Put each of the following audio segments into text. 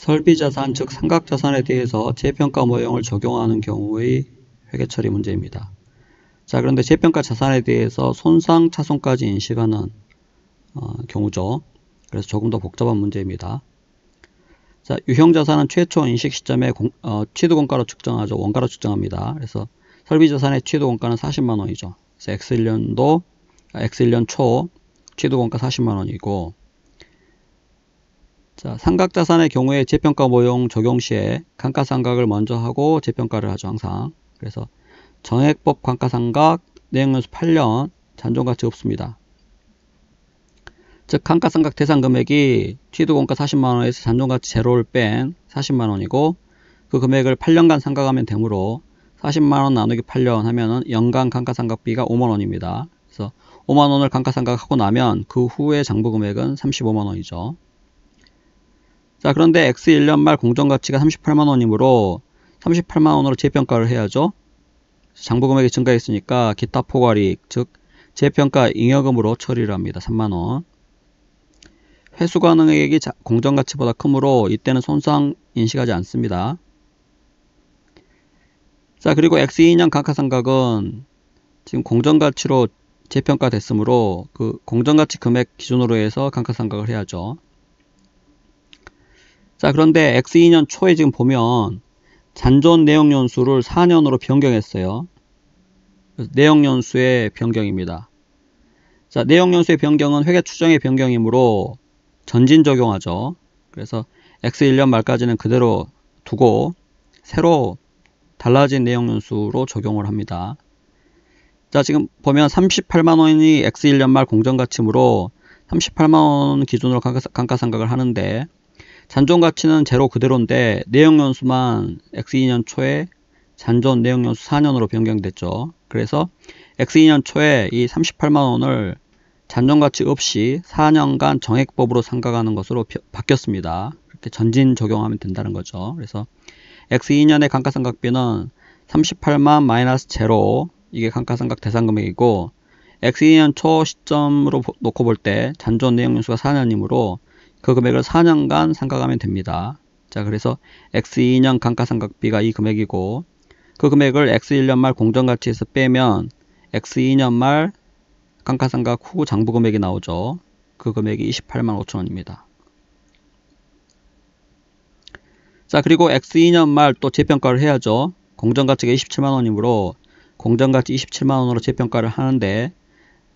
설비자산 즉 삼각자산에 대해서 재평가 모형을 적용하는 경우의 회계처리 문제입니다. 자, 그런데 재평가 자산에 대해서 손상차손까지 인식하는 경우죠. 그래서 조금 더 복잡한 문제입니다. 자, 유형자산은 최초 인식 시점에 취득원가로 측정하죠. 원가로 측정합니다. 그래서 설비자산의 취득원가는 40만원이죠. 그래서 X1년 초 취득원가 40만원이고, 자, 삼각자산의 경우에 재평가 모형 적용 시에 감가상각을 먼저 하고 재평가를 하죠. 항상. 그래서 정액법 감가상각 내용연수 8년 잔존가치 없습니다. 즉 감가상각 대상 금액이 취득원가 40만원에서 잔존가치 제로를 뺀 40만원이고 그 금액을 8년간 상각하면 되므로 40만원 나누기 8년 하면은 연간 감가상각비가 5만원입니다. 그래서 5만원을 감가상각하고 나면 그 후에 장부금액은 35만원이죠. 자, 그런데 X1년 말 공정가치가 38만원이므로 38만원으로 재평가를 해야죠. 장부금액이 증가했으니까 기타 포괄이익 즉 재평가 잉여금으로 처리를 합니다. 3만원. 회수가능액이 공정가치보다 크므로 이때는 손상 인식하지 않습니다. 자, 그리고 X2년 감가상각은 지금 공정가치로 재평가 됐으므로 그 공정가치 금액 기준으로 해서 감가상각을 해야죠. 자, 그런데 X2년 초에 지금 보면 잔존 내역연수를 4년으로 변경했어요. 내역연수의 변경입니다. 자, 내역연수의 변경은 회계 추정의 변경이므로 전진 적용하죠. 그래서 X1년 말까지는 그대로 두고 새로 달라진 내역연수로 적용을 합니다. 자, 지금 보면 38만원이 X1년 말 공정가치므로 38만원 기준으로 감가상각을 하는데 잔존가치는 제로 그대로인데 내역연수만 X2년 초에 잔존 내역연수 4년으로 변경됐죠. 그래서 X2년 초에 이 38만원을 잔존가치 없이 4년간 정액법으로 상각하는 것으로 바뀌었습니다. 이렇게 전진 적용하면 된다는 거죠. 그래서 X2년의 감가상각비는 38만 마이너스 제로, 이게 감가상각 대상금액이고 X2년 초 시점으로 놓고 볼 때 잔존 내역연수가 4년이므로 그 금액을 4년간 상각하면 됩니다. 자, 그래서 X2년 감가상각비가 이 금액이고 그 금액을 X1년 말 공정가치에서 빼면 X2년 말 감가상각 후 장부금액이 나오죠. 그 금액이 28만 5천원입니다. 자, 그리고 X2년 말 또 재평가를 해야죠. 공정가치가 27만원이므로 공정가치 27만원으로 재평가를 하는데,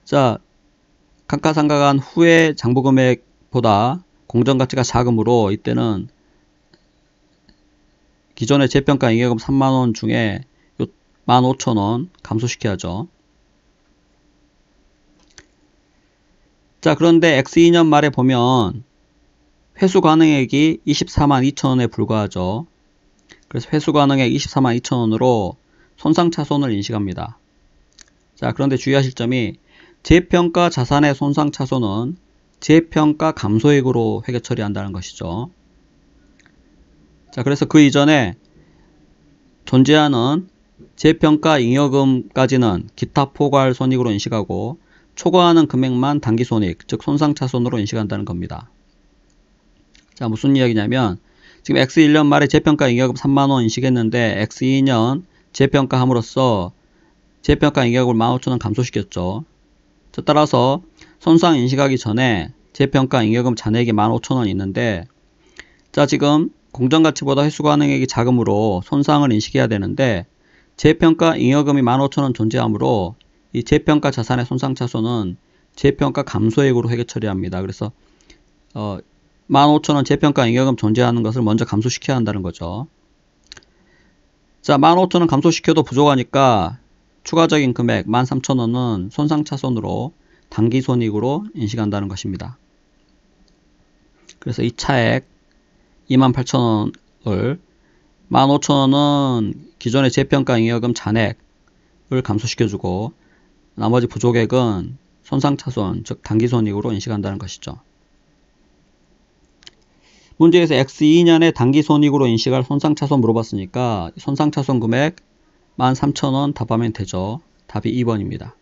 자, 감가상각한 후에 장부금액보다 공정가치가 작으므로 이때는 기존의 재평가 잉여금 3만원 중에 15,000원 감소시켜야죠. 자, 그런데 X2년 말에 보면 회수가능액이 24만 2천원에 불과하죠. 그래서 회수가능액 24만 2천원으로 손상차손을 인식합니다. 자, 그런데 주의하실 점이 재평가 자산의 손상차손은 재평가 감소액으로 회계 처리한다는 것이죠. 자, 그래서 그 이전에 존재하는 재평가 잉여금까지는 기타 포괄 손익으로 인식하고 초과하는 금액만 당기손익, 즉 손상차손으로 인식한다는 겁니다. 자, 무슨 이야기냐면 지금 X1년 말에 재평가 잉여금 3만원 인식했는데 X2년 재평가함으로써 재평가 잉여금을 15,000원 감소시켰죠. 자, 따라서 손상 인식하기 전에 재평가 잉여금 잔액이 15,000원 있는데, 자, 지금 공정가치보다 회수가능액이 작으므로 손상을 인식해야 되는데 재평가 잉여금이 15,000원 존재하므로 이 재평가 자산의 손상차손은 재평가 감소액으로 회계 처리합니다. 그래서 15,000원 재평가 잉여금 존재하는 것을 먼저 감소시켜야 한다는 거죠. 자, 15,000원 감소시켜도 부족하니까 추가적인 금액 13,000원은 손상차손으로 당기손익으로 인식한다는 것입니다. 그래서 이 차액 28,000원을 15,000원은 기존의 재평가 잉여금 잔액을 감소시켜주고 나머지 부족액은 손상차손, 즉 당기손익으로 인식한다는 것이죠. 문제에서 X2년에 당기손익으로 인식할 손상차손 물어봤으니까 손상차손 금액 13,000원 답하면 되죠. 답이 2번입니다.